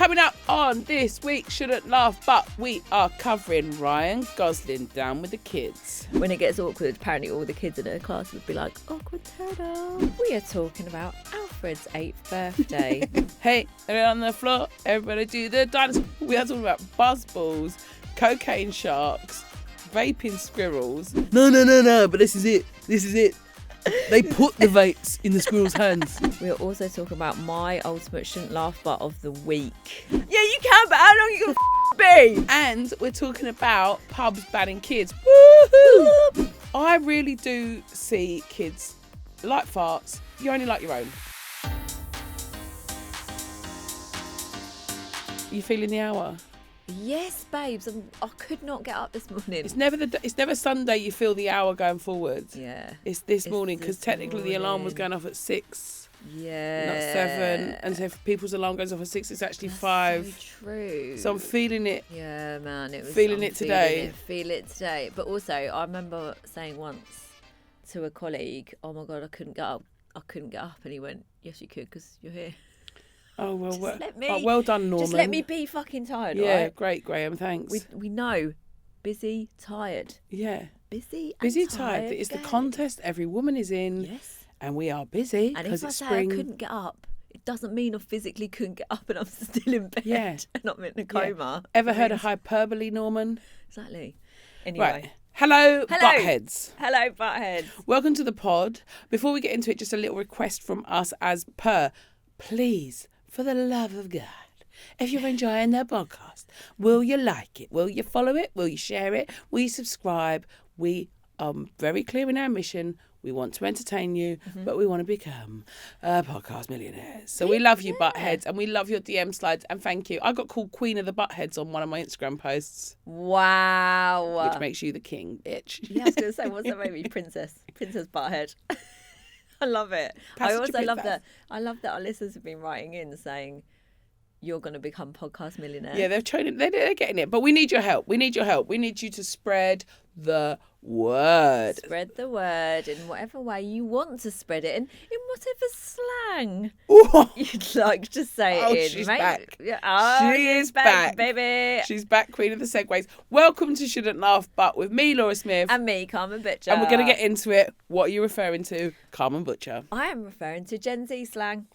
Coming up on this week, Shouldn't Laugh, but we are covering Ryan Gosling down with the kids. When it gets awkward, apparently all the kids in her class would be like, awkward turtle. We are talking about Alfred's 8th birthday. Hey, everyone on the floor, everybody do the dinosaur. We are talking about buzzballs, cocaine sharks, vaping squirrels. No, but this is it. They put the vapes in the squirrels' hands. We are also talking about my ultimate shouldn't laugh but of the week. Yeah, you can, but how long are you going to be? And we're talking about pubs banning kids. Woohoo! I really do see kids like farts. You only like your own. You feeling the hour? Yes, babes. I could not get up this morning. It's never Sunday you feel the hour going forward. Yeah. It's this morning because technically the alarm was going off at 6. Yeah. Not 7. And so if people's alarm goes off at 6, it's actually 5. So true. So I'm feeling it. Yeah, man. I'm feeling it today. Feel it today. But also, I remember saying once to a colleague, "Oh my God, I couldn't get up. And he went, "Yes, you could, because you're here." Oh, well, well done, Norman. Just let me be fucking tired, yeah, right? Great, Graham, thanks. We know. Busy, tired. Yeah. Busy, tired. It's the contest every woman is in. Yes. And we are busy. And if I say I couldn't get up, it doesn't mean I physically couldn't get up and I'm still in bed. Yeah. And I'm in a coma. Ever heard of hyperbole, Norman? Exactly. Anyway. Right. Hello, buttheads. Hello, buttheads. Welcome to the pod. Before we get into it, just a little request from us as per. Please, for the love of God, if you're enjoying the podcast, will you like it? Will you follow it? Will you share it? Will you subscribe? We are very clear in our mission. We want to entertain you, but we want to become podcast millionaires. So we love you, buttheads, and we love your DM slides. And thank you. I got called Queen of the Buttheads on one of my Instagram posts. Wow. Which makes you the king, bitch. Yeah, I was going to say, what's that maybe? Princess Butthead. I love it. I also love that. I love that our listeners have been writing in saying, "You're going to become podcast millionaires." Yeah, they're getting it, but we need your help. We need you to spread the word. Spread the word in whatever way you want to spread it, in whatever slang you'd like to say it in. She's mate. back. Yeah, she is back, baby. She's back, Queen of the Segways. Welcome to Shouldn't Laugh, but with me, Laura Smith. And me, Carmen Butcher. And we're going to get into it. What are you referring to, Carmen Butcher? I am referring to Gen Z slang.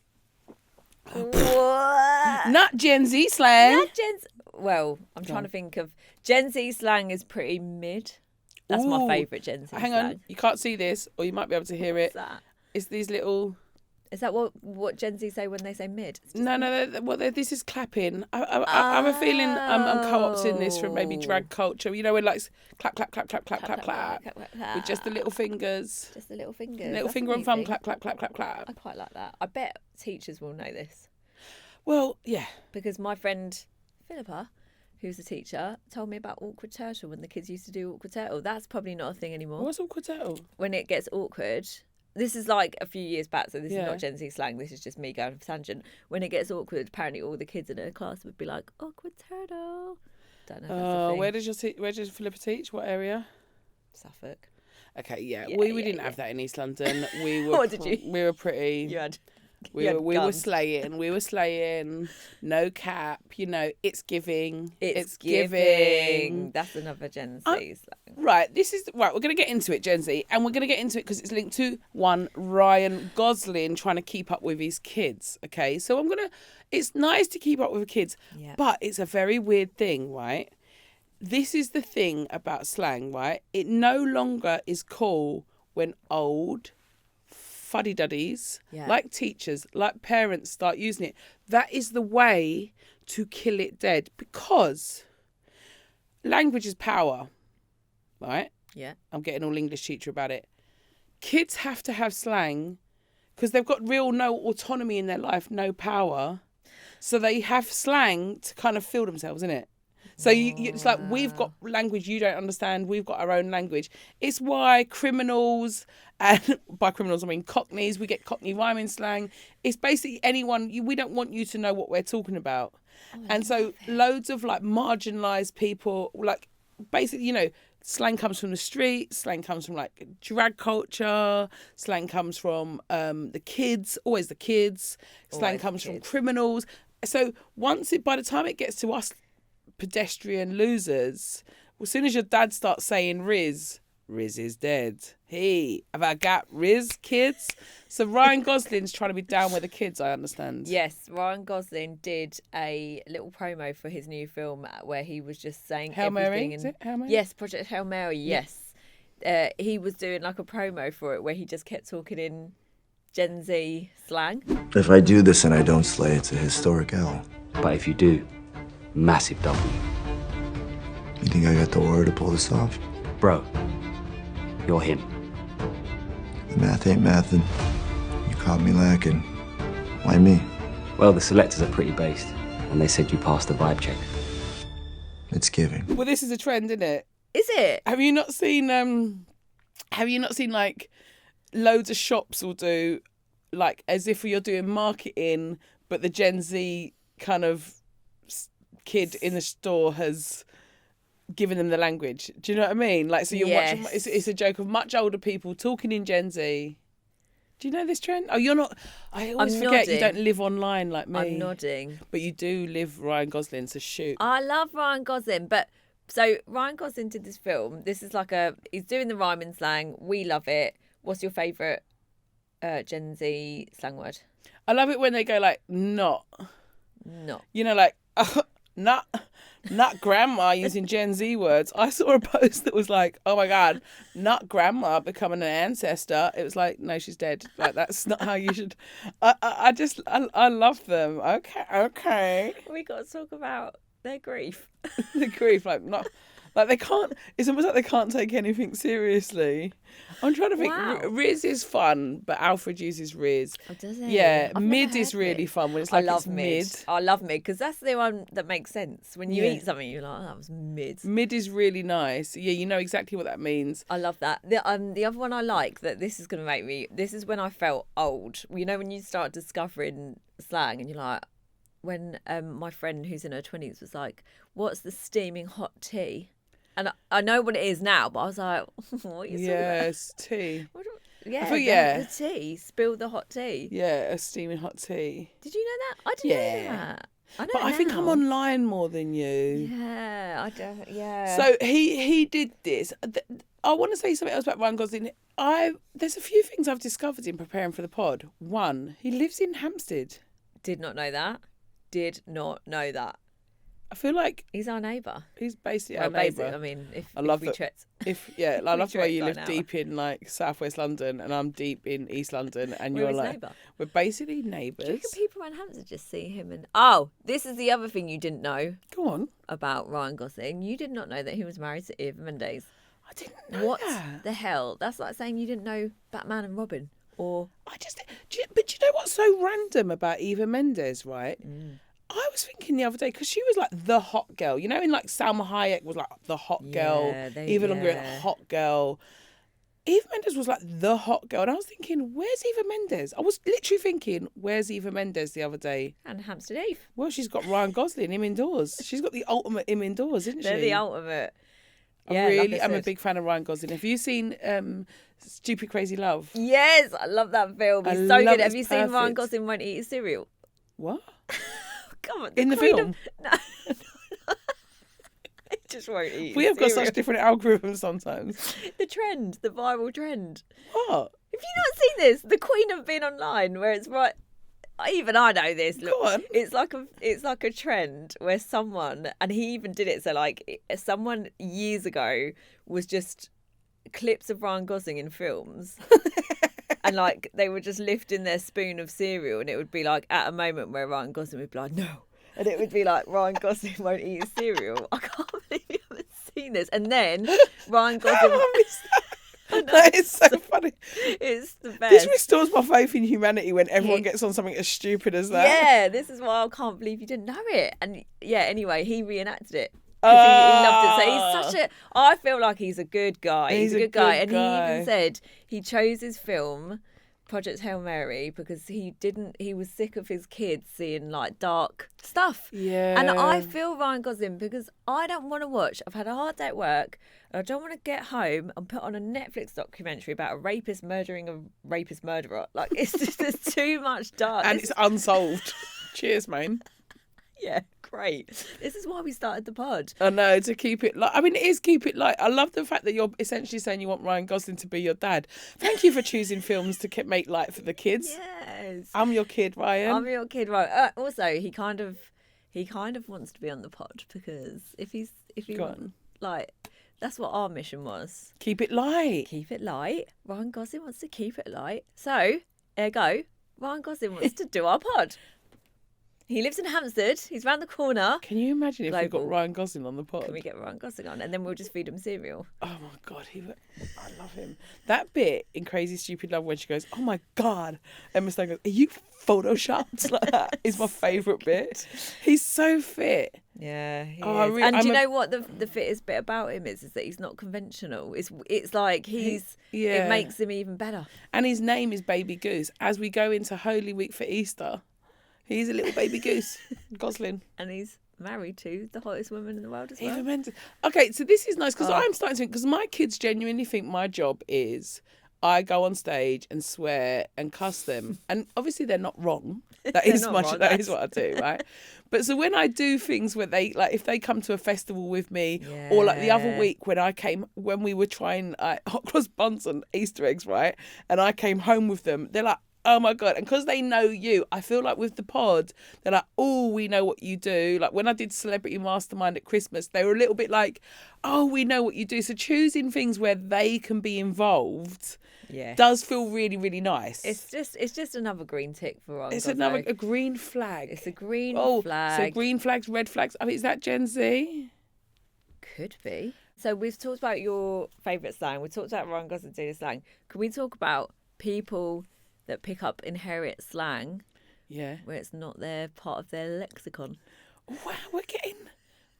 Not Gen Z slang. Not Gen Z. Well, I'm trying to think of Gen Z slang is pretty mid. That's my favourite Gen Z Hang slang. on, you can't see this, or you might be able to hear it. What's that? It's these little... Is that what Gen Z say when they say mid? No. This is clapping. I'm a feeling I'm co-opting this from maybe drag culture. You know, when like clap, clap, clap, clap, clap, clap, clap, with just the little fingers. Just the little fingers. Little finger and thumb, clap, clap, clap, clap, clap. I quite like that. I bet teachers will know this. Well, yeah. Because my friend Philippa, who's a teacher, told me about awkward turtle when the kids used to do awkward turtle. That's probably not a thing anymore. What's awkward turtle? When it gets awkward. This is like a few years back, so this is not Gen Z slang. This is just me going off a tangent. When it gets awkward, apparently all the kids in her class would be like, "Awkward turtle." Don't know if that's a thing. Where does Philippa teach? What area? Suffolk. Okay, yeah. We didn't have that in East London. We were. What did you? We were pretty. You had. We were slaying. We were slaying. No cap. You know, it's giving. It's giving. That's another Gen Z slang. Right. We're going to get into it, Gen Z, and we're going to get into it because it's linked to one Ryan Gosling trying to keep up with his kids. Okay, so it's nice to keep up with the kids, but it's a very weird thing, right? This is the thing about slang, right? It no longer is cool when old fuddy-duddies, like teachers, like parents start using it. That is the way to kill it dead, because language is power, right? Yeah. I'm getting all English teacher about it. Kids have to have slang because they've got no autonomy in their life, no power. So they have slang to kind of feel themselves, innit? So it's like, we've got language you don't understand. We've got our own language. It's why criminals, and by criminals I mean cockneys, we get cockney rhyming slang. It's basically anyone, we don't want you to know what we're talking about. And so loads of like marginalised people, like basically, you know, slang comes from the street, slang comes from like drag culture, slang comes from the kids, always the kids, slang comes from criminals. So by the time it gets to us pedestrian losers, as soon as your dad starts saying rizz is dead. Hey, have I got rizz, kids? So Ryan Gosling's trying to be down with the kids, I understand. Yes, Ryan Gosling did a little promo for his new film where he was just saying Hail everything. Mary? Is it Hail Mary? Yes, Project Hail Mary, yes. He was doing like a promo for it where he just kept talking in Gen Z slang. If I do this and I don't slay, it's a historic L. But if you do, massive W. You think I got the aura to pull this off? Bro, you're him. The math ain't mathin'. You caught me lacking. Why me? Well, the selectors are pretty based, and they said you passed the vibe check. It's giving. Well, this is a trend, isn't it? Is it? Have you not seen like loads of shops will do like as if you're doing marketing, but the Gen Z kind of kid in the store has given them the language. Do you know what I mean? Like, so you're watching. It's a joke of much older people talking in Gen Z. Do you know this trend? Oh, you're not. I always forget you don't live online like me. I'm nodding. But you do live Ryan Gosling, so shoot. I love Ryan Gosling, but so Ryan Gosling did this film. This is like he's doing the rhyming slang. We love it. What's your favourite Gen Z slang word? I love it when they go like not. You know, like not grandma using Gen Z words. I saw a post that was like, oh my God, not grandma becoming an ancestor. It was like, no, she's dead. Like, that's not how you should. I love them. Okay. We got to talk about their grief. The grief, like they can't. It's almost like they can't take anything seriously. I'm trying to think. Wow. Rizz is fun, but Alfred uses rizz. Oh, does it? Yeah, I've mid is really fun when it's like it's mid. I love mid because that's the one that makes sense. When you eat something, you're like, oh, that was mid. Mid is really nice. Yeah, you know exactly what that means. I love that. The other one I like that this is going to make me. This is when I felt old. You know when you start discovering slang and you're like, when my friend who's in her 20s was like, what's the steaming hot tea? And I know what it is now, but I was like, what are you talking about? Yes, tea. The tea. Spill the hot tea. Yeah, a steaming hot tea. Did you know that? I didn't know that. I know but I think I'm online more than you. Yeah, I don't. Yeah. So he did this. I want to say something else about Ryan Gosling. There's a few things I've discovered in preparing for the pod. One, he lives in Hampstead. Did not know that. I feel like he's our neighbour. He's basically our neighbour. I mean, I love we treat. I love the way you live deep in like southwest London, and I'm deep in East London, and you're like, neighbour. We're basically neighbours. Do you think people around Hampstead just see him and? This is the other thing you didn't know. Go on. About Ryan Gosling, you did not know that he was married to Eva Mendes. I didn't know what that. The hell? That's like saying you didn't know Batman and Robin, or but do you know what's so random about Eva Mendes, right? I was thinking the other day, because she was like the hot girl. You know, in like Salma Hayek was like the hot girl. Eva Longoria, hot girl. Eva Mendes was like the hot girl. And I was thinking, where's Eva Mendes? I was literally thinking, where's Eva Mendes the other day? And Hampstead Eve. Well, she's got Ryan Gosling, him indoors. She's got the ultimate him indoors, isn't she? They're the ultimate. I'm a big fan of Ryan Gosling. Have you seen Stupid Crazy Love? Yes, I love that film. He's so good. Have you seen Ryan Gosling won't eat his cereal? What? Come on, in the film? No. He just won't eat. We have got such different algorithms sometimes. The viral trend. What? Have you not seen this? The Queen of being online, where it's right. Even I know this. Look, go on. It's like a trend where someone, and he even did it. So like someone years ago was just clips of Ryan Gosling in films. And like they were just lifting their spoon of cereal, and it would be like at a moment where Ryan Gosling would be like, no. And it would be like, Ryan Gosling won't eat his cereal. I can't believe you haven't seen this. And then Ryan Gosling. That is so funny. It's the best. This restores my faith in humanity when everyone gets on something as stupid as that. Yeah, this is why I can't believe you didn't know it. And yeah, anyway, he reenacted it. He loved it. So he's I feel like he's a good guy. He's a good guy. And he even said he chose his film, Project Hail Mary, because he was sick of his kids seeing like dark stuff. Yeah. And I feel Ryan Gosling because I don't want to watch. I've had a hard day at work. And I don't want to get home and put on a Netflix documentary about a rapist murdering a rapist murderer. Like it's just there's too much dark. And it's unsolved. Cheers, man. Yeah, great. This is why we started the pod. I know, to keep it light. I mean, it is keep it light. I love the fact that you're essentially saying you want Ryan Gosling to be your dad. Thank you for choosing films to make light for the kids. Yes. I'm your kid, Ryan. I'm your kid, right? Also, he kind of wants to be on the pod because if he like, that's what our mission was. Keep it light. Keep it light. Ryan Gosling wants to keep it light. So, ergo, Ryan Gosling wants to do our pod. He lives in Hampstead. He's round the corner. Can you imagine if we got Ryan Gosling on the pod? Can we get Ryan Gosling on? And then we'll just feed him cereal. Oh, my God. I love him. That bit in Crazy Stupid Love when she goes, oh, my God. Emma Stone goes, are you photoshopped? Like that is my favourite bit. He's so fit. Yeah, he is. And do you know what the fittest bit about him is that he's not conventional. It's like it makes him even better. And his name is Baby Goose. As we go into Holy Week for Easter, he's a little baby goose, Gosling. And he's married to the hottest woman in the world as well. Eva Mendes. Okay, so this is nice because I'm starting to think, because my kids genuinely think my job is I go on stage and swear and cuss them. And obviously they're not wrong. That is what I do, right? But so when I do things where they, like, if they come to a festival with me, or like the other week when we were trying hot cross buns and Easter eggs, right? And I came home with them, they're like, oh my God. And because they know you, I feel like with the pod, they're like, oh, we know what you do. Like when I did Celebrity Mastermind at Christmas, they were a little bit like, oh, we know what you do. So choosing things where they can be involved does feel really, really nice. It's just another green tick for Ron. It's a green flag. It's a green flag. So green flags, red flags. I mean, is that Gen Z? Could be. So we've talked about your favourite slang. We talked about Ryan Gosling doing slang. Can we talk about people that pick up inherit slang where it's not their part of their lexicon? Wow, we're getting...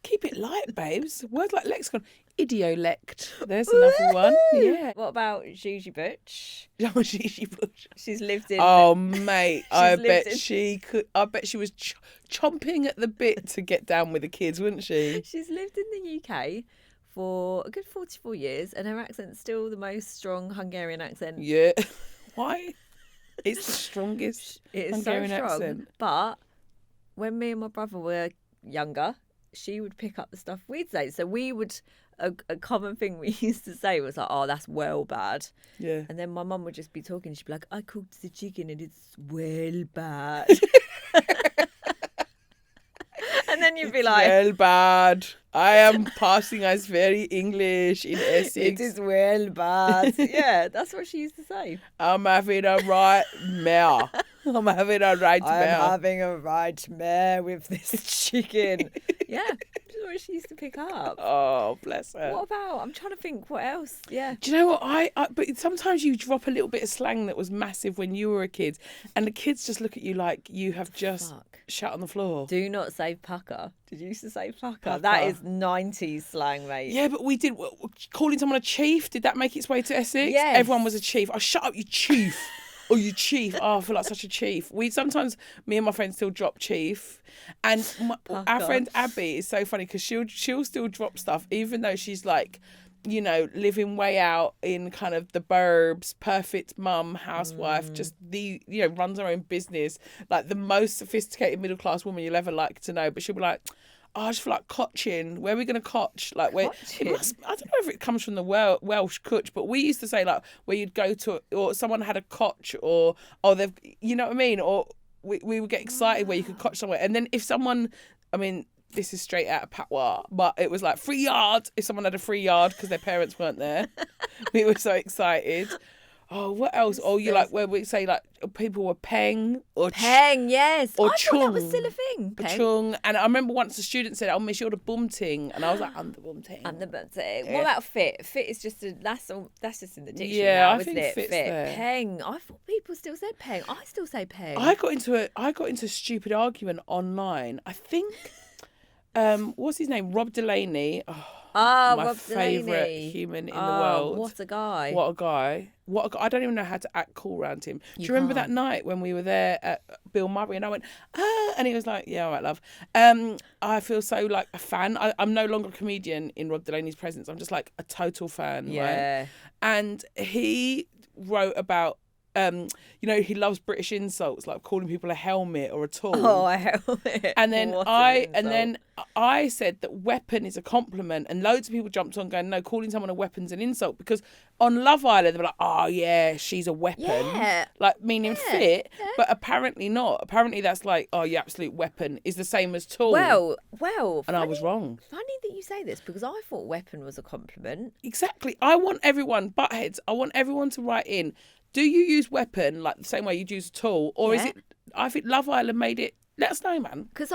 Keep it light, babes. Words like lexicon. Idiolect. There's another one. Yeah. What about Gigi Butch? Oh, Gigi Butch. She's lived in... Oh, mate. I bet she was chomping at the bit to get down with the kids, wouldn't she? She's lived in the UK for a good 44 years and her accent's still the most strong Hungarian accent. Yeah. Why? It's the strongest Hungarian accent. But when me and my brother were younger, she would pick up the stuff we'd say. So we would, a common thing we used to say was like, oh, that's well bad. Yeah. And then my mum would just be talking. She'd be like, I cooked the chicken and it's well bad. And then you'd be like, well bad. I am passing as very English in Essex. It is well bad. Yeah, that's what she used to say. I'm having a right mare. I'm having a right mare. I'm having a right mare with this chicken. Yeah, that's what she used to pick up. Oh, bless her. What about, I'm trying to think, what else? Yeah. Do you know what, but sometimes you drop a little bit of slang that was massive when you were a kid and the kids just look at you like you have just shut on the floor. Do not say pucker. Did you used to say pucker? That is 90s slang, mate. Yeah, but we did, calling someone a chief, did that make its way to Essex? Yes. Everyone was a chief. Oh, shut up, you chief. Oh, you chief. Oh, I feel like such a chief. Sometimes me and my friends still drop chief. And our friend Abby is so funny because she'll still drop stuff even though she's like, you know, living way out in kind of the burbs, perfect mum, housewife, just runs her own business, like the most sophisticated middle class woman you'll ever like to know. But she'll be like, oh, I just feel like cotching. Where are we going to cotch? Like, where it must, I don't know if it comes from the Welsh cotch, but we used to say like where you'd go to, or someone had a cotch, or they've, you know what I mean? Or we would get excited where you could cotch somewhere. And then if someone, I mean, this is straight out of patois, but it was like free yard. If someone had a free yard because their parents weren't there, we were so excited. Oh, what else? Oh, you like where we say like people were peng or peng, yes. Or I chung. thought that was still a thing. Peng. Chung. And I remember once a student said, "Oh, miss, you're the bum ting," and I was like, "I'm the bum ting." I'm the bum ting. What about fit? Fit is just that's just in the dictionary. Yeah, now, I isn't think it? fit's Fit. there. Peng. I thought people still said peng. I still say peng. I got into a stupid argument online. I think, what's his name? Rob Delaney. My Rob favourite Delaney. human in the world. What a guy. What a guy. I don't even know how to act cool around him. Do you remember that night when we were there at Bill Murray and I went, and he was like, yeah, all right, love. I feel so like a fan. I'm no longer a comedian in Rob Delaney's presence. I'm just like a total fan. Yeah. Right? And he wrote about he loves British insults, like calling people a helmet or a tool. Oh, a helmet. And then I said that weapon is a compliment, and loads of people jumped on going, no, calling someone a weapon's an insult, because on Love Island they were like, oh yeah, she's a weapon, like meaning fit, but apparently not. Apparently that's like, oh, your absolute weapon is the same as tool. Well, and I was wrong. Funny that you say this, because I thought weapon was a compliment. Exactly. I want everyone, buttheads, I want everyone to write in. Do you use weapon like the same way you'd use a tool, or is it? I think Love Island made it. Let us know, man. Because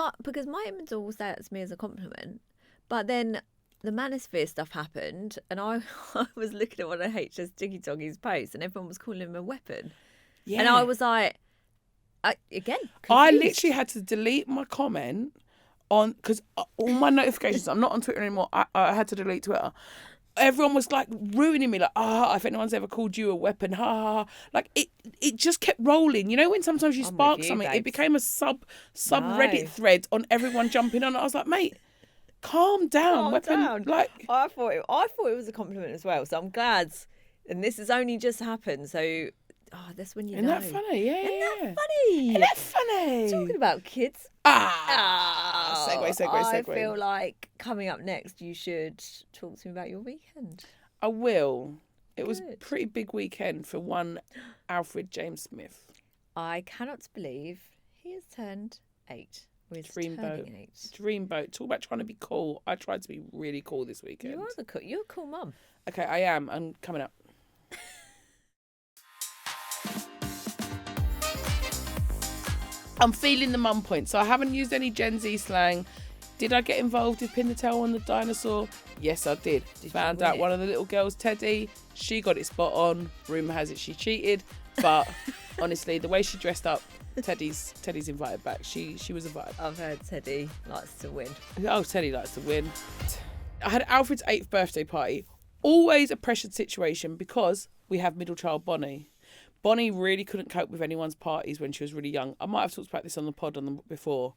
my in-laws always say it to me as a compliment, but then the Manosphere stuff happened, and I was looking at one of HS Diggy Doggy's posts, and everyone was calling him a weapon. Yeah. And I was like, again, confused. I literally had to delete my comment on, because all my notifications. I'm not on Twitter anymore. I had to delete Twitter. Everyone was like ruining me, like, if anyone's ever called you a weapon, ha ha ha. Like it just kept rolling. You know, when sometimes you spark something, babes. It became a sub Reddit thread on everyone jumping on. I was like, mate, calm down, weapon. Like I thought it was a compliment as well. So I'm glad, and this has only just happened. So that's when you know. Isn't that funny? Yeah, Isn't that funny? Isn't that funny? Talking about kids. Segue. I feel like coming up next, you should talk to me about your weekend. I will. It was a pretty big weekend for one Alfred James Smith. I cannot believe he has turned 8. Dreamboat. Talk about trying to be cool. I tried to be really cool this weekend. You're a cool mum. Okay, I am. I'm coming up. I'm feeling the mum point. So I haven't used any Gen Z slang. Did I get involved with pin the tail on the dinosaur? Yes, I did. Found out one of the little girls, Teddy, she got it spot on. Rumour has it she cheated. But honestly, the way she dressed up, Teddy's invited back. She was invited. I've heard Teddy likes to win. Oh, Teddy likes to win. I had Alfred's 8th birthday party. Always a pressured situation because we have middle child Bonnie. Bonnie really couldn't cope with anyone's parties when she was really young. I might have talked about this on the pod before,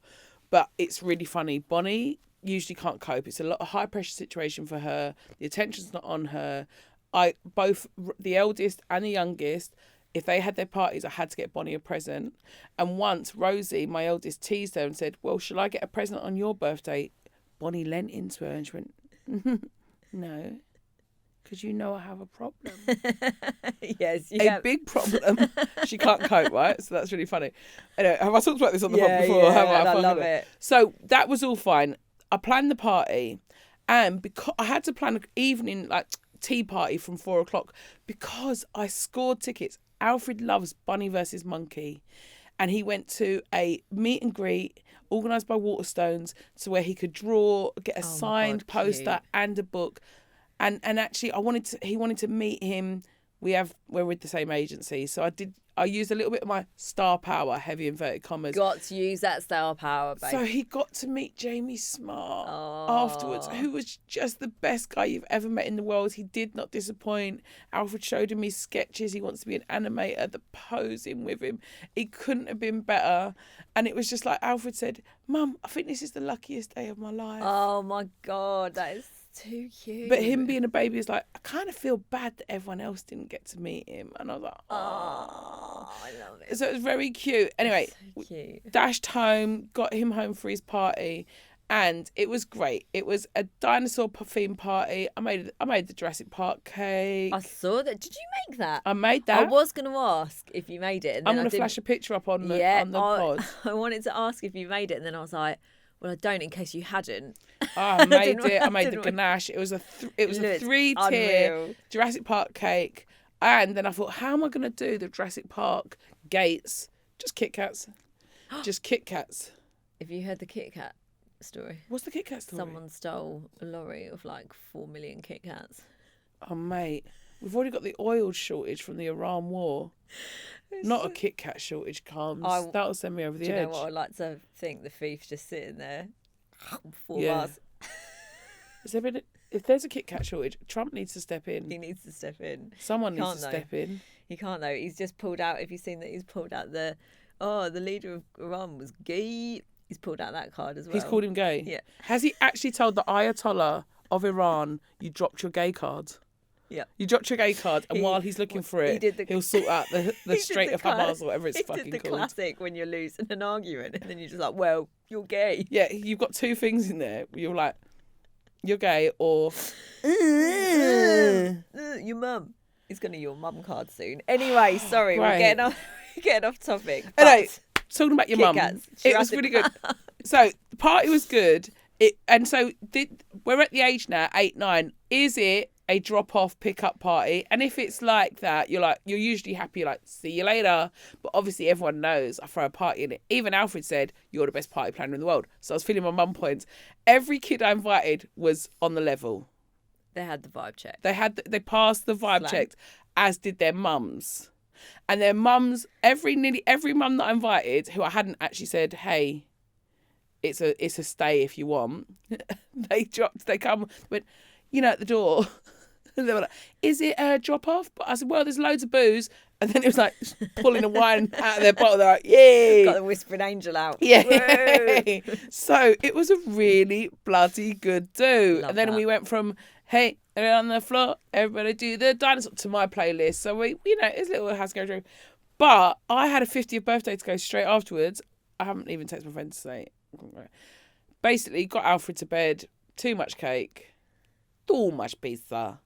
but it's really funny. Bonnie usually can't cope. It's a high pressure situation for her. The attention's not on her. Both the eldest and the youngest, if they had their parties, I had to get Bonnie a present. And once Rosie, my eldest, teased her and said, well, shall I get a present on your birthday? Bonnie leant into her and she went, no. Because you know I have a problem. Yes, a big problem. She can't cope, right? So that's really funny. Anyway, have I talked about this on the pod before? I love it. So that was all fine. I planned the party, and because I had to plan an evening like tea party from 4:00 because I scored tickets. Alfred loves Bunny versus Monkey, and he went to a meet and greet organised by Waterstones, to where he could get a signed poster and a book. And actually, he wanted to meet him. We're with the same agency, so I used a little bit of my star power, heavy inverted commas. Got to use that star power, babe. So he got to meet Jamie Smart afterwards, who was just the best guy you've ever met in the world. He did not disappoint. Alfred showed him his sketches. He wants to be an animator. The posing with him, he couldn't have been better. And it was just like Alfred said, Mum, I think this is the luckiest day of my life. Oh my God, that is too cute. But him being a baby is like, I kind of feel bad that everyone else didn't get to meet him. And I was like, oh, I love it. So it was very cute. Anyway, so cute. Dashed home, got him home for his party, and it was great. It was a dinosaur theme party. I made the Jurassic Park cake. I saw that. Did you make that? I made that. I was going to ask if you made it. And I'm going to flash a picture up on the pod. I wanted to ask if you made it, and then I was like, well, I don't, in case you hadn't. I made it. I made the ganache. It was a 3-tier Jurassic Park cake. And then I thought, how am I going to do the Jurassic Park gates? Just Kit Kats. Just Kit Kats. Have you heard the Kit Kat story? What's the Kit Kat story? Someone stole a lorry of like 4 million Kit Kats. Oh, mate. We've already got the oil shortage from the Iran war. Not a Kit Kat shortage, Carmen. That'll send me over the edge. Do you know what? I like to think the thief's just sitting there. 4 bars. If there's a Kit Kat shortage, Trump needs to step in. He needs to step in. Someone needs to step in. He can't though. He's just pulled out. Have you seen that? He's pulled out the leader of Iran was gay. He's pulled out that card as well. He's called him gay? Yeah. Has he actually told the Ayatollah of Iran, you dropped your gay card? Yeah. You dropped your gay card, and while he's looking for it, he'll sort out the Strait of Hamas or whatever it's fucking called. He did the classic when you're losing an argument, and then you're just like, well, you're gay. Yeah, you've got two things in there. You're like, you're gay, or your mum. He's going to your mum card soon. Anyway, sorry, we're getting off topic. Anyway, talking about your mum, it was really good. So the party was good. We're at the age now, 8, 9. Is it a drop-off pick-up party? And if it's like that, you're usually happy. You're like, see you later. But obviously, everyone knows I throw a party in it. Even Alfred said, "You're the best party planner in the world." So I was feeling my mum points. Every kid I invited was on the level. They had the vibe check. They passed the vibe check, as did their mums. And their mums, nearly every mum that I invited, who I hadn't actually said, "Hey, it's a stay if you want." They went, at the door. And they were like, "Is it a drop off?" But I said, "Well, there's loads of booze." And then it was like pulling a wine out of their bottle. They're like, "Yay!" Got the whispering angel out. Yeah. So it was a really bloody good do. Love and then that. we went from, "Hey, they're on the floor, everybody do the dinosaur," to my playlist. So it's a little house go through. But I had a 50th birthday to go straight afterwards. I haven't even texted my friend to say. Basically, got Alfred to bed. Too much cake. Too much pizza.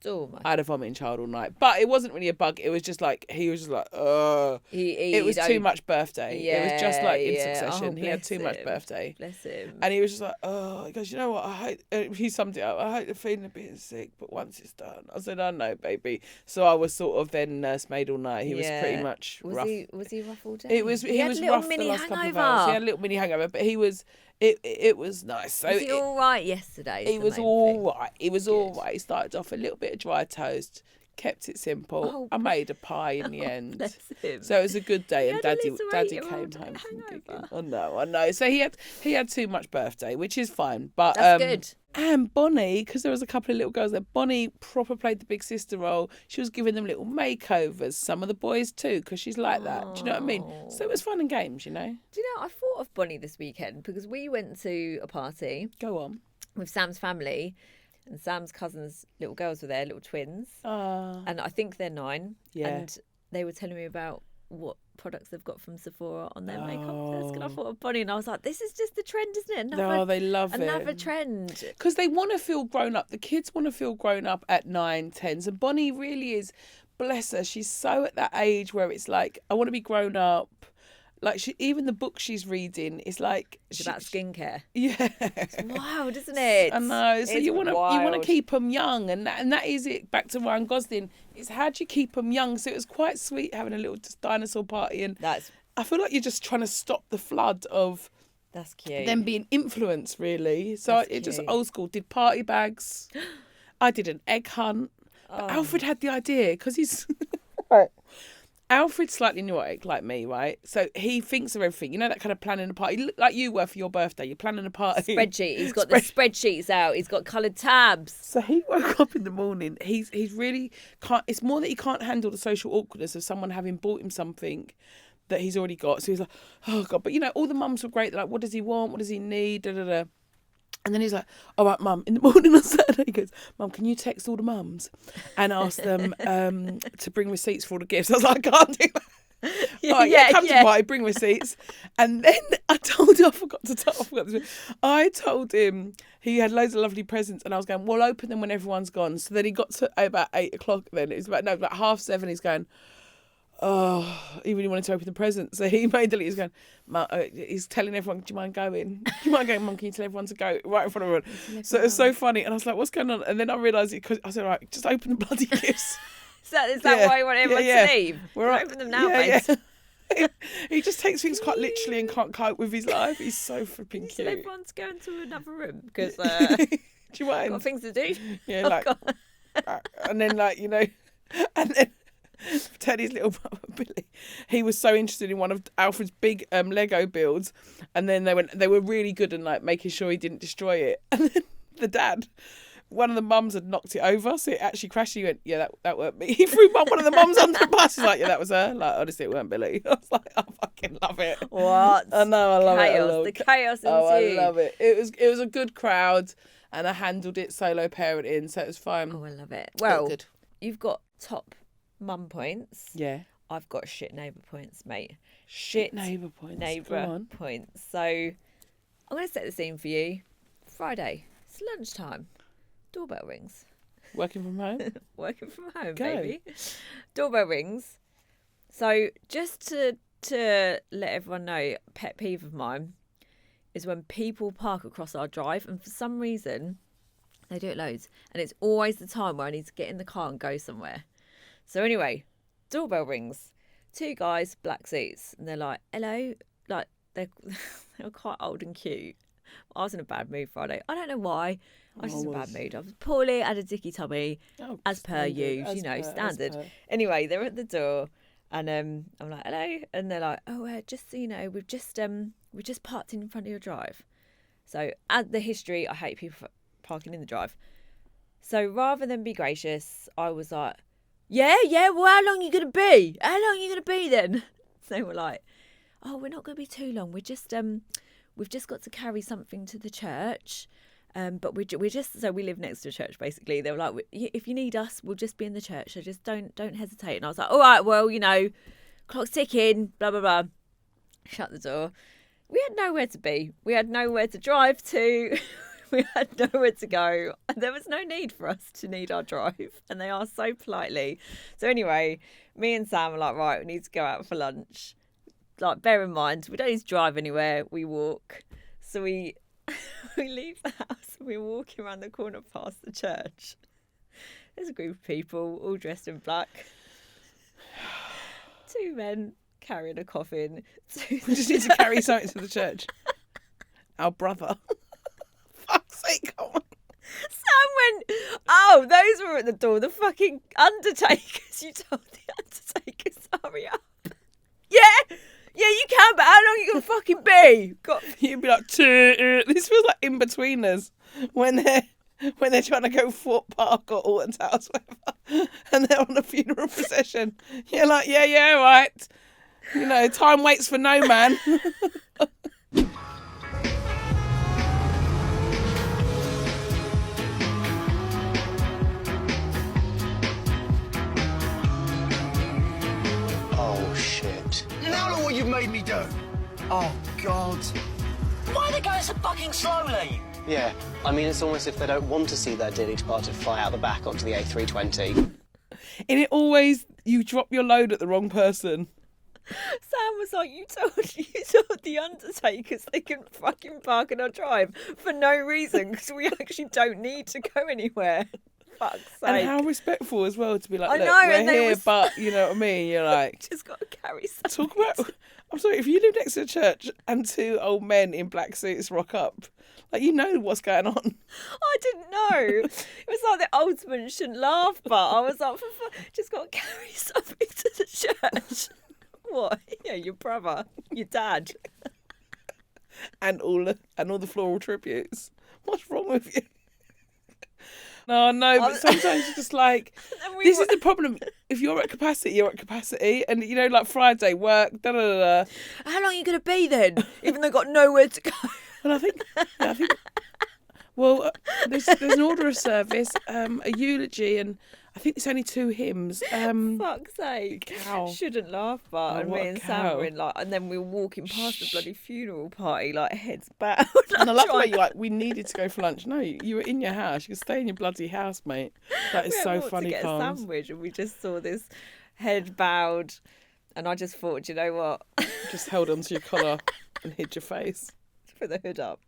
I had a vomiting child all night. But it wasn't really a bug. It was just like, he was just like, ugh. It was too much birthday. Yeah, it was just like in yeah. succession. Oh, he had too much him. birthday. Bless him. And he was just like, oh, he goes, "You know what? He summed it up. I hate the feeling of being sick, but once it's done." I said, "I know, baby." So I was sort of then nursemaid all night. He was pretty much rough. Was he rough all day? He was rough the last couple of hours. He had a little mini hangover, but he was... It was nice. So was he all right yesterday? He was all right. He was all right. He started off a little bit of dry toast, kept it simple. Oh, I made a pie in the end. Bless him. So it was a good day, and Daddy came home hangover. from gigging. I know. So he had too much birthday, which is fine. But that's good. And Bonnie, because there was a couple of little girls there, Bonnie proper played the big sister role. She was giving them little makeovers. Some of the boys too, because she's like that. Do you know what I mean? So it was fun and games, you know. Do you know, I thought of Bonnie this weekend because we went to a party. Go on. With Sam's family, and Sam's cousins' little girls were there, little twins. And I think they're 9. Yeah. And they were telling me about what products they've got from Sephora on their makeup desk, and I thought of Bonnie, and I was like, this is just the trend, isn't it? They love it. Another trend. Because they want to feel grown up. The kids want to feel grown up at 9, 10. So Bonnie really is, bless her, she's so at that age where it's like, I want to be grown up. Like, even the book she's reading is like... It's about skincare. Yeah. It's wild, isn't it? I know. So you want to keep them young. And that is it. Back to Ryan Gosling. It's how do you keep them young? So it was quite sweet having a little dinosaur party. And I feel like you're just trying to stop the flood of... That's cute. Them being influenced, really. So it just old school. Did party bags. I did an egg hunt. But Alfred had the idea because he's... Alfred's slightly neurotic like me, right? So he thinks of everything. You know, that kind of planning a party, like you were for your birthday. You're planning a party. Spreadsheet. He's got the spreadsheets out. He's got coloured tabs. So he woke up in the morning. He's really can't. It's more that he can't handle the social awkwardness of someone having bought him something that he's already got. So he's like, oh God. But you know, all the mums were great. They're like, what does he want? What does he need? Da da da. And then he's like, all right, Mum, in the morning on Saturday, he goes, Mum, can you text all the mums and ask them to bring receipts for all the gifts? I was like, I can't do that. Come to the party, bring receipts. And then I told him, I told him he had loads of lovely presents, and I was going, well, open them when everyone's gone. So then he got to about 8 o'clock then. It was about 7:30, he's going, oh, he really wanted to open the presents. So he made the he's going, he's telling everyone, do you mind going? Do you mind going, Mum? Can you tell everyone to go right in front of everyone? So it was so funny. And I was like, what's going on? And then I realised because I said, right, just open the bloody gifts. Is that why you want everyone to leave? Open them now, mate. Yeah. He just takes things quite literally and can't cope with his life. He's so flipping cute. Tell everyone to go into another room because do you mind? Got things to do. Yeah, and then and then Teddy's little brother Billy, he was so interested in one of Alfred's big Lego builds, and then they were really good and like making sure he didn't destroy it. And then the dad, one of the mums had knocked it over, so it actually crashed. He went, yeah, that weren't me. He threw one of the mums under the bus. He's like, yeah, that was her. Like, honestly, it weren't Billy. I was like, I fucking love it. What? I know, I love chaos. it. The chaos ensued. Oh, I love it. It was a good crowd, and I handled it solo parenting, so it was fine. Oh, I love it. Well, you've got top mum points. Yeah. I've got shit neighbour points, mate. Shit neighbour points. Neighbour points. So I'm going to set the scene for you. Friday. It's lunchtime. Doorbell rings. Working from home? Working from home, Go. baby. Doorbell rings. So just to let everyone know, pet peeve of mine is when people park across our drive, and for some reason they do it loads, and it's always the time where I need to get in the car and go somewhere. So anyway, doorbell rings. 2 guys, black suits, and they're like, hello. Like, they were quite old and cute. I was in a bad mood Friday. I don't know why. I was just in a bad mood. I was poorly, had a dicky tummy, as per usual, standard. Anyway, they're at the door, and I'm like, hello, and they're like, oh, just so you know, we just parked in front of your drive. So, add the history. I hate people parking in the drive. So rather than be gracious, I was like, yeah, well, how long are you going to be? How long are you going to be then? So they were like, oh, we're not going to be too long. We've just got to carry something to the church. But we just, so we live next to a church, basically. They were like, if you need us, we'll just be in the church. So just don't hesitate. And I was like, all right, well, clock's ticking, blah, blah, blah. Shut the door. We had nowhere to be. We had nowhere to drive to. We had nowhere to go. And there was no need for us to need our drive. And they asked so politely. So anyway, me and Sam were like, right, we need to go out for lunch. Like, bear in mind, we don't need to drive anywhere. We walk. So we leave the house and we're walking around the corner past the church. There's a group of people all dressed in black. 2 men carrying a coffin. We just need to carry something to the church. Our brother. Fuck's sake, come on. Sam went, oh, those were at the door. The fucking undertakers. You told the undertakers to hurry up. Yeah, you can, but how long are you going to fucking be? You'd be like, this feels like in-betweeners when they're trying to go Fort Park or Alton's house, whatever, and they're on a funeral procession. You're like, yeah, right. Time waits for no man. Oh, shit. Now look what you've made me do. Oh, God. Why are they going so fucking slowly? Yeah, I mean, it's almost if they don't want to see their dearly departed fly out the back onto the A320. And it always, you drop your load at the wrong person. Sam was like, you told the undertakers they can fucking park in our drive for no reason because we actually don't need to go anywhere. Fuck's sake. And how respectful as well to be like, look, we're here, but you know what I mean? You're like... just got to carry something. Talk about... I'm sorry, if you live next to a church and 2 old men in black suits rock up, like, you know what's going on. I didn't know. It was like the ultimate shouldn't laugh, but I was like, just got to carry something to the church. What? Yeah, your brother, your dad. and all the floral tributes. What's wrong with you? No, but sometimes you're just like, this is the problem. If you're at capacity, you're at capacity. And, like Friday, work, da-da-da-da. How long are you going to be then? Even though I've got nowhere to go. And I think well, there's an order of service, a eulogy, and I think there's only 2 hymns. Fuck's sake. Cow. Shouldn't laugh, but and me and Sam were in and then we were walking past the bloody funeral party, heads bowed. And I love the way you're like, we needed to go for lunch. No, you were in your house. You could stay in your bloody house, mate. That is so funny, to get a sandwich, and we just saw this head bowed, and I just thought, you know what? Just held onto your collar and hid your face. Put the hood up.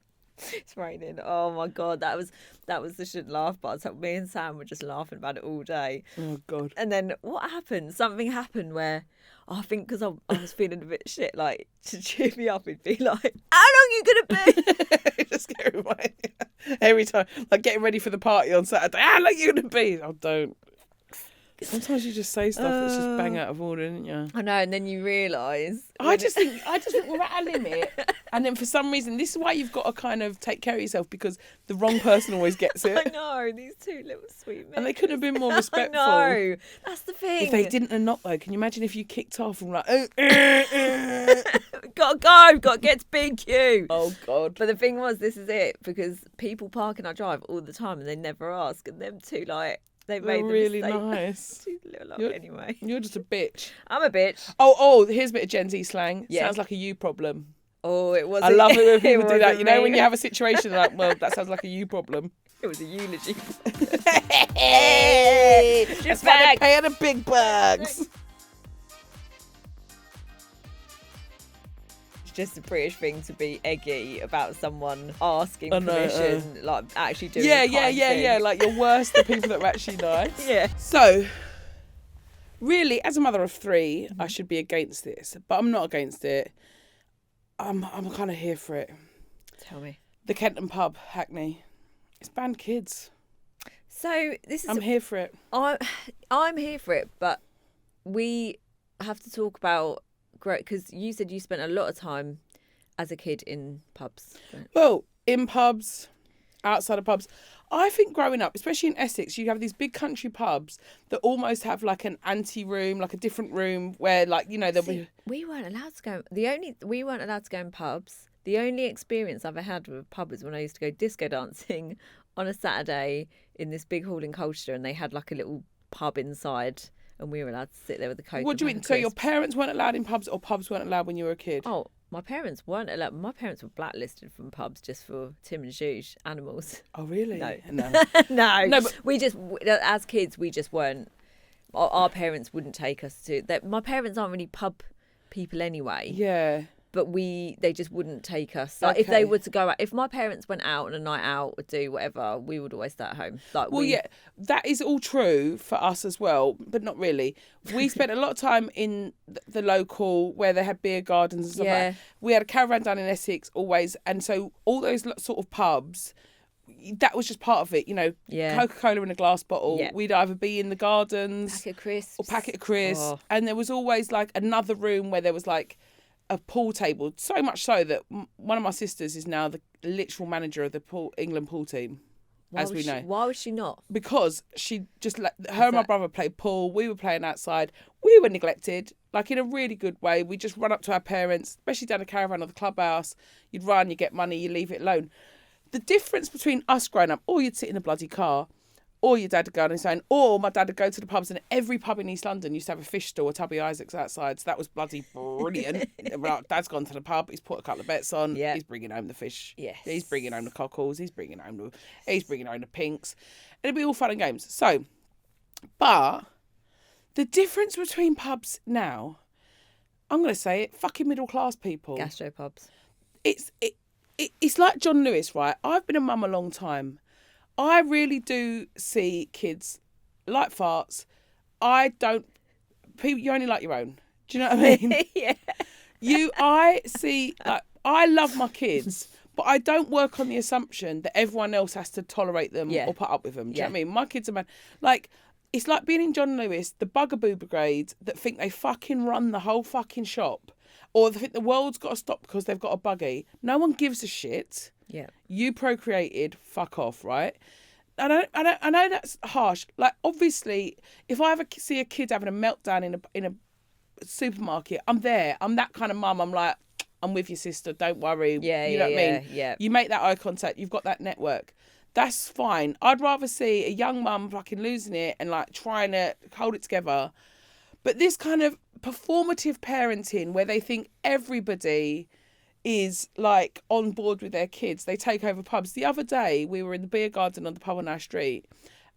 It's raining. Oh my God, that was the shouldn't laugh part. So me and Sam were just laughing about it all day. Oh God. And then what happened? Something happened where I think because I was feeling a bit shit, to cheer me up, it'd be like, how long are you gonna be? Just get reminded every time, getting ready for the party on Saturday. How long are you gonna be? Oh, don't. Sometimes you just say stuff that's just bang out of order, isn't you? I know, and then you realise. I just think we're at a limit, and then for some reason, this is why you've got to kind of take care of yourself because the wrong person always gets it. I know, these 2 little sweet men. And they couldn't have been more respectful. I know, that's the thing. If they didn't and not though, can you imagine if you kicked off and gotta go, gotta get to B&Q. Oh God. But the thing was, this is it, because people park in our drive all the time and they never ask, and them 2 They They're made the really mistake. nice. She's a little lot anyway. You're just a bitch. I'm a bitch. Oh, here's a bit of Gen Z slang. Yeah. Sounds like a you problem. Oh, it was. I love it when people do wasn't that. You know, me. when you have a situation like, well, that sounds like a you problem. It was a eulogy. Hey, Just that's why back. they pay the big bucks. It's just a British thing to be eggy about someone asking I know, permission, like actually doing. Yeah, a kind thing. Like you're worse than people that are actually nice. Yeah. So, really, as a mother of three, I should be against this, but I'm not against it. I'm kind of here for it. Tell me. The Kenton pub, Hackney. It's banned kids. So this is. I'm here for it. I'm here for it, but we have to talk about because you said you spent a lot of time as a kid in pubs. Right? Well, in pubs, outside of pubs. I think growing up, especially in Essex, you have these big country pubs that almost have like an ante-room, like a different room where, like, you know, there'll be. We weren't allowed to go. We weren't allowed to go in pubs. The only experience I've ever had with a pub was when I used to go disco dancing on a Saturday in this big hall in Colchester, and they had like a little pub inside, and we were allowed to sit there with a Coke. What do you mean? So your parents weren't allowed in pubs, or pubs weren't allowed when you were a kid? Oh, my parents weren't allowed. My parents were blacklisted from pubs just for Tim and Zhuzh animals. Oh, really? No. No, but we just, as kids, we just weren't. Our parents wouldn't take us to. My parents aren't really pub people anyway. Yeah. But they just wouldn't take us. Like, if they were to go out, if my parents went out on a night out or do whatever, we would always stay at home. Like, yeah, that is all true for us as well, but not really. We spent a lot of time in the local where they had beer gardens and stuff like that. We had a caravan down in Essex always, and so all those sort of pubs, that was just part of it, you know. Coca-Cola in a glass bottle. We'd either be in the gardens, packet of crisps, and there was always like another room where there was like a pool table, so much so that one of my sisters is now the literal manager of the England pool team, as we know. Why was she not? Because she just let her and my brother played pool. We were playing outside. We were neglected, like in a really good way. We just run up to our parents, especially down the caravan or the clubhouse. You'd run, you get money, you leave it alone. The difference between us growing up, or you'd sit in a bloody car, or your dad would go on his own, or my dad would go to the pubs, and every pub in East London used to have a fish stall, a Tubby Isaac's outside, so that was bloody brilliant. Dad's gone to the pub, he's put a couple of bets on, he's bringing home the fish, he's bringing home the cockles, he's bringing home the pinks. It'd be all fun and games. So, but the difference between pubs now, I'm going to say it, fucking middle class people. Gastropubs. It's like John Lewis, right? I've been a mum a long time. I really do see kids like farts. You only like your own. Do you know what I mean? Yeah. I see, like, I love my kids, but I don't work on the assumption that everyone else has to tolerate them or put up with them. Do you know what I mean? My kids are like, it's like being in John Lewis, the bugaboo brigade that think they fucking run the whole fucking shop, or they think the world's got to stop because they've got a buggy. No one gives a shit. Yeah. You procreated, fuck off, right? I know that's harsh. Like, obviously, if I ever see a kid having a meltdown in a supermarket, I'm there. I'm that kind of mum. I'm like, I'm with your sister. Don't worry. Yeah, you know what I mean? Yeah. You make that eye contact. You've got that network. That's fine. I'd rather see a young mum fucking losing it and like trying to hold it together. But this kind of performative parenting where they think everybody is like on board with their kids, they take over pubs. The other day we were in the beer garden on the pub on our street,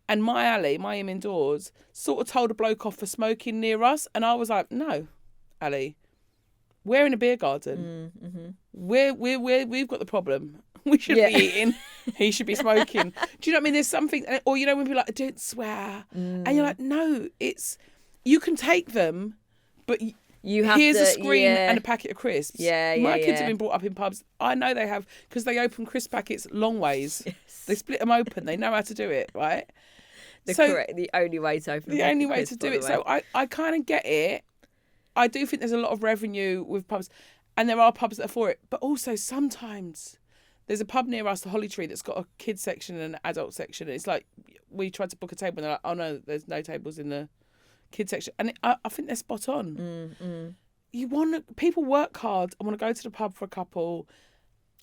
and my Im indoors sort of told a bloke off for smoking near us, and I was like, no, Ali, we're in a beer garden. We've got the problem. We should be eating. He should be smoking. Do you know what I mean? There's something, or you know when people are like, don't swear, and you're like, no, it's, you can take them, but here's a screen and a packet of crisps. My kids have been brought up in pubs. I know they have, because they open crisp packets long ways. Yes. They split them open. They know how to do it, right? The only way to open the only way to do it. So I kind of get it. I do think there's a lot of revenue with pubs, and there are pubs that are for it. But also sometimes there's a pub near us, the Holly Tree, that's got a kids section and an adult section. It's like we tried to book a table, and they're like, oh no, there's no tables in the kids section, and I think they're spot on. People work hard and want to go to the pub for a couple,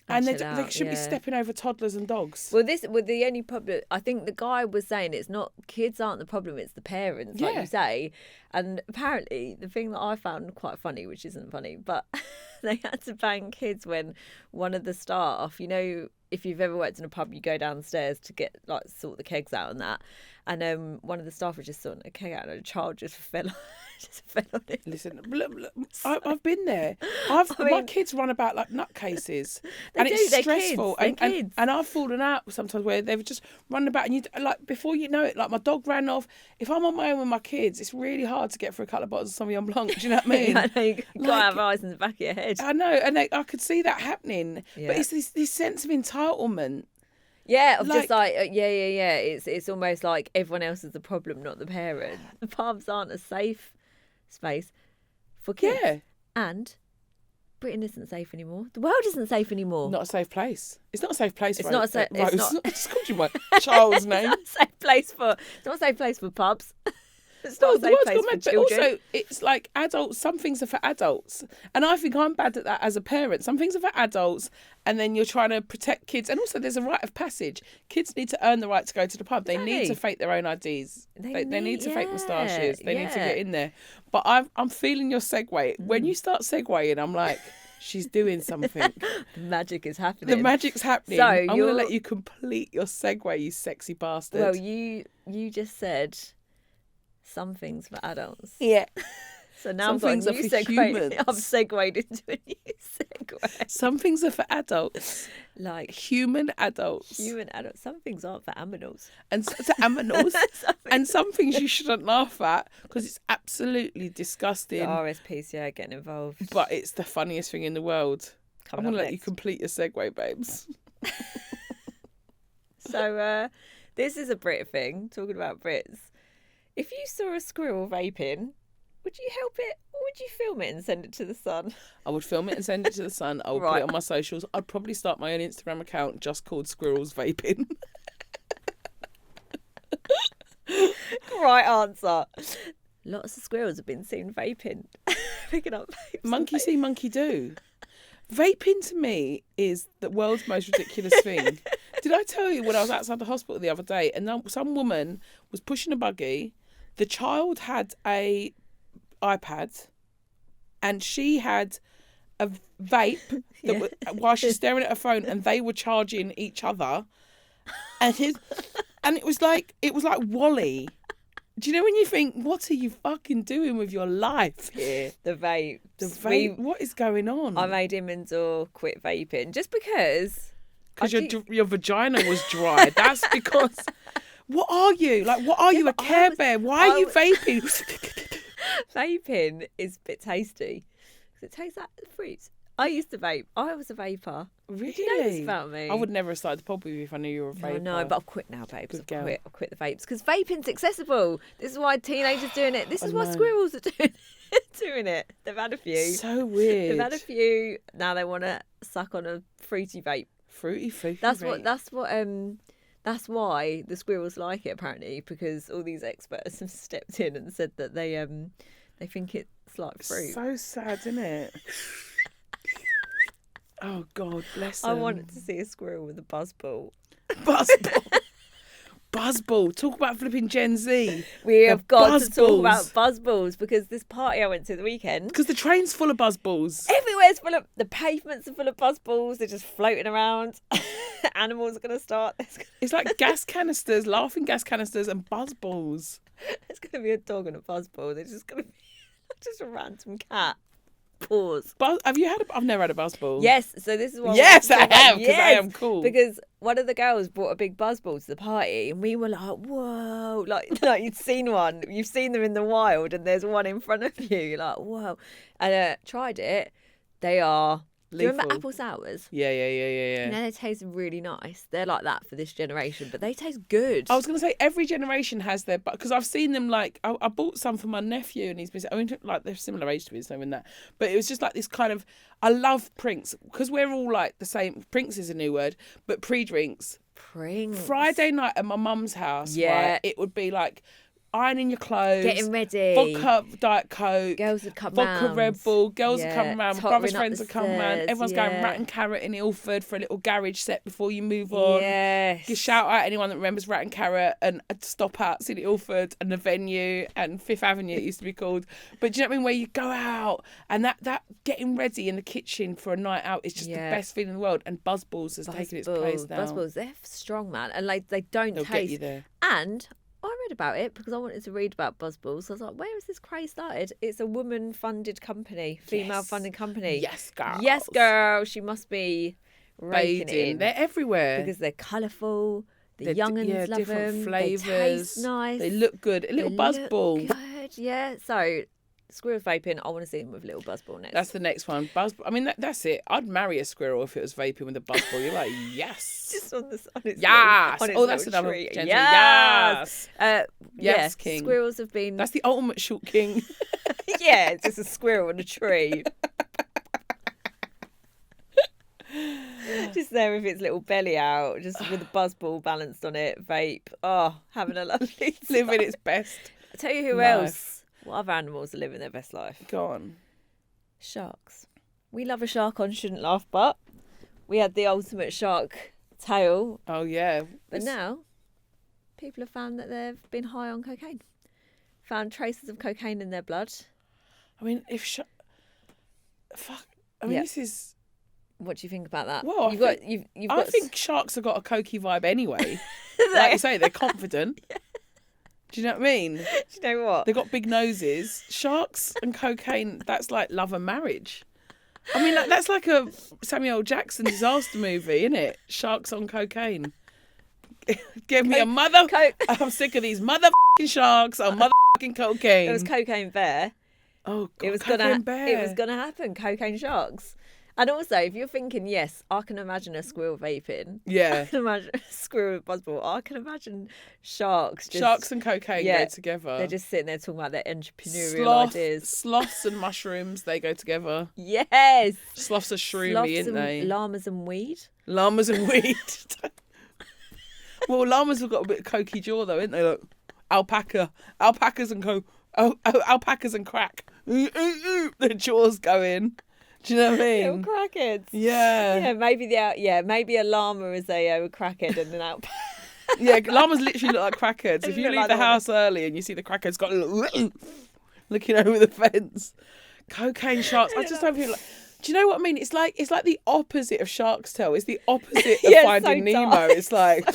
And chill they out, should be stepping over toddlers and dogs. Well, the only problem, I think the guy was saying it's not kids aren't the problem, it's the parents, like you say. And apparently, the thing that I found quite funny, which isn't funny, but they had to bang kids when one of the staff, you know, if you've ever worked in a pub, you go downstairs to get like sort the kegs out and that. And one of the staff was just sorting a keg out and a child just fell on it. Listen, look, I've been there. My kids run about like nutcases, and it's stressful. And I've fallen out sometimes where they've just run about, and you like before you know it, like my dog ran off. If I'm on my own with my kids, it's really hard to get through a couple of bottles of Sauvignon Blanc. Do you know what I mean? I know, you've got to have eyes in the back of your head. I know, and I could see that happening. Yeah. But it's this sense of entitlement. Yeah, of just like, yeah. It's almost like everyone else is the problem, not the parent. The pubs aren't a safe space for kids. Yeah. And Britain isn't safe anymore. The world isn't safe anymore. Not a safe place. It's not a safe place. It's not a safe. Rose. I just called you my child's name. It's not a safe place for. It's not a safe place for pubs. It's not a safe place for children. But also, it's like adults. Some things are for adults, and I think I'm bad at that as a parent. Some things are for adults, and then you're trying to protect kids. And also, there's a rite of passage. Kids need to earn the right to go to the pub. They need to fake their own IDs. They need to fake moustaches. They need to get in there. But I'm feeling your segue. When you start segueing, I'm like, she's doing something. The magic is happening. The magic's happening. So I'm going to let you complete your segue, you sexy bastard. Well, you just said some things for adults. Yeah. So now I've segued into a new segue. Some things are for adults. Like human adults. Human adults. Some things aren't for aminals. And and some things you shouldn't laugh at because it's absolutely disgusting. The RSPCA getting involved. But it's the funniest thing in the world. I'm going to let you complete your segue, babes. So this is a Brit thing, talking about Brits. If you saw a squirrel vaping, would you help it or would you film it and send it to the Sun? I would film it and send it to the Sun. I would put it on my socials. I'd probably start my own Instagram account just called Squirrels Vaping. Right answer. Lots of squirrels have been seen vaping, picking up vapes. Monkey see, monkey do. Vaping to me is the world's most ridiculous thing. Did I tell you when I was outside the hospital the other day and some woman was pushing a buggy, the child had a iPad and she had a vape while she's staring at her phone and they were charging each other and it was like Wall-E. Do you know when you think, what are you fucking doing with your life here? The vape. What is going on? I made him indoor quit vaping just because... Because your vagina was dry. That's because... What are you? Like, what are you, a Care Bear? Why are you vaping? Vaping is a bit tasty. It tastes like fruit. I used to vape. I was a vapor. Really? Did you know this about me? I would never have started the pod with you if I knew you were a vapor. No, but I've quit now, babes. I've quit the vapes. Because vaping's accessible. This is why teenagers doing it. This is why squirrels are doing it. They've had a few. So weird. They've had a few. Now they want to suck on a fruity vape. Fruity vape. That's why the squirrels like it, apparently, because all these experts have stepped in and said that they think it's like fruit. So sad, isn't it? Oh God, bless them. I wanted to see a squirrel with a buzzball. Buzzball. Talk about flipping Gen Z. We have got to talk about buzzballs because this party I went to the weekend. Because the train's full of buzzballs. Everywhere's full of... The pavements are full of buzzballs. They're just floating around. Animals are going to start... It's like gas canisters, laughing gas canisters and buzzballs. There's going to be a dog and a buzzball. There's just going to be just a random cat. Pause. Have you had I've never had a buzzball. Yes, so this is what... Yes, I have, because I am cool. Because one of the girls brought a big buzzball to the party and we were like, whoa. Like you'd seen one. You've seen them in the wild and there's one in front of you. You're like, whoa. And tried it. They are... Do you remember apple sours? Yeah. You know, they taste really nice. They're like that for this generation, but they taste good. I was going to say, every generation has their... Because I've seen them, like... I bought some for my nephew and he's been... I mean, like, they're similar age to me, so in that. But it was just like this kind of... I love prinks. Because we're all like the same... Prinks is a new word. But pre-drinks. Prinks. Friday night at my mum's house, right, it would be like... ironing your clothes, getting ready, vodka, Diet Coke, girls would come vodka, round. Red Bull, girls would come round, my brother's friends would come round, everyone's going yeah. Rat and Carrot in Ilford for a little garage set before you move on. Yes. You shout out anyone that remembers Rat and Carrot and Stop Outs in Ilford and the venue and Fifth Avenue it used to be called. But do you know what I mean? Where you go out and that getting ready in the kitchen for a night out is just the best feeling in the world. And Buzzballs has taken its place now. Buzzballs, they're strong, man, and like they don't They'll taste. get you there. And I read about it because I wanted to read about Buzzballs. So I was like, where has this craze started? It's a woman-funded company, female-funded company. Yes, girl. Yes, girl. She must be raking it in. They're everywhere. Because they're colourful. The They're young'uns love different them. flavours. They taste nice. They look good. A little Buzzball. Good, yeah. So, squirrels vaping, I want to see them with a little Buzzball next. That's the next one. I mean, that's it. I'd marry a squirrel if it was vaping with a Buzzball. You're like, yes. Just on its yes. little, Oh, that's another tree. gender. Yes. Yes, king. Squirrels have been... That's the ultimate short king. yeah, it's just a squirrel on a tree. Just there with its little belly out, just with a Buzzball balanced on it, vape. Oh, having a lovely time. Living its best. I'll tell you who else. What other animals are living their best life? Go on. Sharks. We love a shark on Shouldn't Laugh But. We had the ultimate shark tale. Oh, yeah. But now, people have found that they've been high on cocaine. Found traces of cocaine in their blood. I mean, fuck. I mean, this is... What do you think about that? Well, I think sharks have got a cokey vibe anyway. Like you say, they're confident. Yeah. Do you know what I mean? Do you know what? They've got big noses. Sharks and cocaine, that's like love and marriage. I mean, that's like a Samuel L. Jackson disaster movie, isn't it? Sharks on cocaine. Give me a mother... I'm sick of these motherfucking sharks on motherfucking cocaine. It was Cocaine Bear. Oh, God, It was gonna happen. Cocaine sharks. And also, if you're thinking, yes, I can imagine a squirrel vaping. Yeah. I can imagine a squirrel with Buzzball. I can imagine sharks. Sharks and cocaine go together. They're just sitting there talking about their entrepreneurial ideas. Sloths and mushrooms, they go together. Yes. Sloths are shroomy, aren't they? Llamas and weed. Llamas and weed. Well, llamas have got a bit of cokey jaw, though, ain't they? Look, alpacas and alpacas and crack. Their jaws go in. Do you know what I mean? Little crackheads. Yeah. Yeah, maybe a llama is a crackhead and an alpaca. Yeah, llamas literally look like crackheads. If you leave the house early and you see the crackheads got looking over the fence. Cocaine sharks. I just don't feel like... Do you know what I mean? It's like the opposite of Shark's Tale. It's the opposite of Finding Nemo. It's like...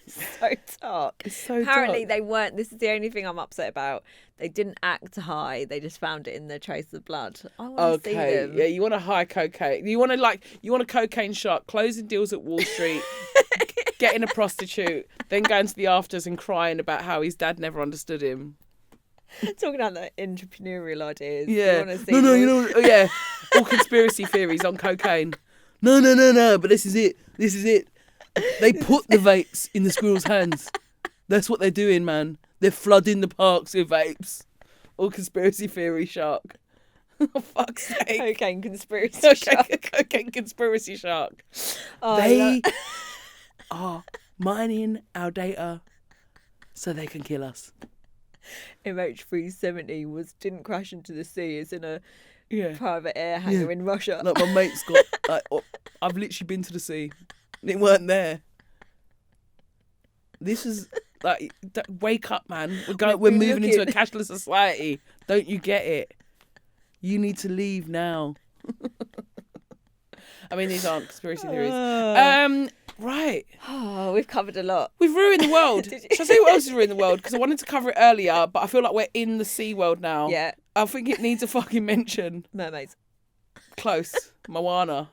so dark. It's so Apparently dark. they weren't. This is the only thing I'm upset about. They didn't act high. They just found it in their trace of blood. I want to see them. Yeah, you want a high cocaine. You want a cocaine shark closing deals at Wall Street, getting a prostitute, then going to the afters and crying about how his dad never understood him. Talking about the entrepreneurial ideas. Yeah. You want to see Yeah. All conspiracy theories on cocaine. No. But this is it. They put the vapes in the squirrels' hands. That's what they're doing, man. They're flooding the parks with vapes. All conspiracy theory shark. Oh, fuck's sake. Cocaine conspiracy shark. Cocaine conspiracy shark. Oh, they are mining our data so they can kill us. MH370 didn't crash into the sea. It's in a private air hangar in Russia. Like my mate's got... I've literally been to the sea. It weren't there. This is... Like, wake up, man. We're moving into a cashless society. Don't you get it? You need to leave now. I mean, these aren't conspiracy theories. Right. Oh, we've covered a lot. We've ruined the world. Shall I say what else has ruined the world? Because I wanted to cover it earlier, but I feel like we're in the sea world now. Yeah. I think it needs a fucking mention. Mermaids. Close. Moana.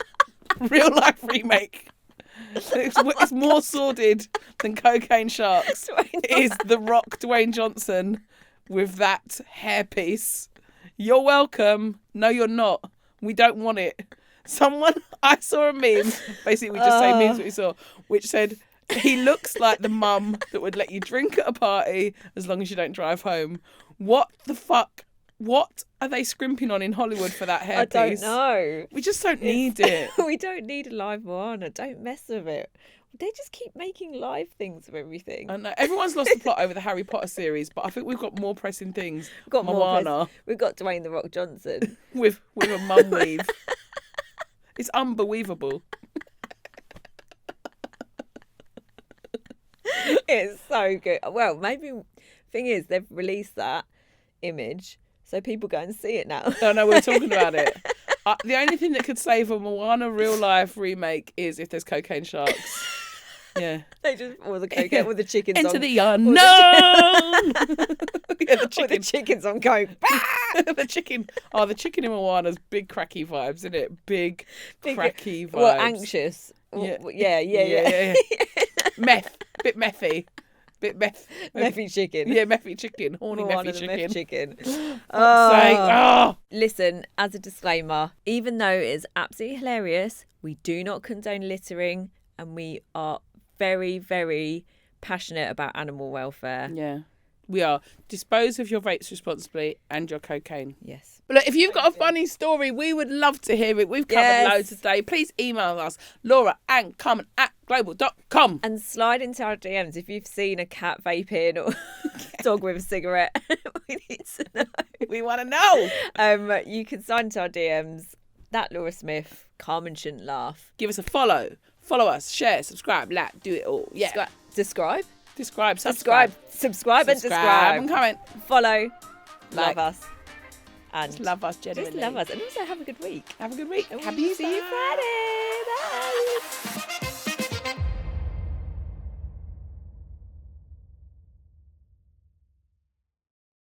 Real life remake. It's more sordid than Cocaine Sharks. It is The Rock, Dwayne Johnson, with that hairpiece. You're welcome. No, you're not. We don't want it. I saw a meme. Basically, we just say memes what we saw, which said, he looks like the mum that would let you drink at a party as long as you don't drive home. What the fuck? What are they scrimping on in Hollywood for that hairpiece? I don't know. We just don't need it. We don't need a live Moana. Don't mess with it. They just keep making live things of everything. I know. Everyone's lost the plot over the Harry Potter series, but I think we've got more pressing things. We've got Moana. We've got Dwayne "The Rock" Johnson. with a mum weave. It's unbelievable. It's so good. Well, maybe thing is they've released that image so people go and see it now. No, we're talking about it. The only thing that could save a Moana real life remake is if there's cocaine sharks. Yeah. They just all the cocaine, all the chickens into on the unknown. Yeah, the all the chickens on coke. the chicken in Moana's big cracky vibes, isn't it? Big cracky vibes. Well, anxious. Yeah. Meth. Bit methy. Methy chicken. Yeah, methy chicken. Horny Moana methy the chicken. meth chicken. Oh. Listen, as a disclaimer, even though it is absolutely hilarious, we do not condone littering, and we are very, very passionate about animal welfare. Yeah, we are. Dispose of your vapes responsibly and your cocaine. Yes. But look, if you've got a funny story, we would love to hear it. We've covered loads today. Please email us, Laura and Carmen @global.com. And slide into our DMs if you've seen a cat vaping or dog with a cigarette. We need to know. We want to know. You can slide into our DMs. That Laura Smith, Carmen shouldn't laugh. Give us a follow. Follow us, share, subscribe, like, do it all. Yeah. Describe Subscribe and comment. Follow. Like. Love us. And just love us, genuinely. Just love us. And also have a good week. Have a good week. And we'll see you Friday. Bye.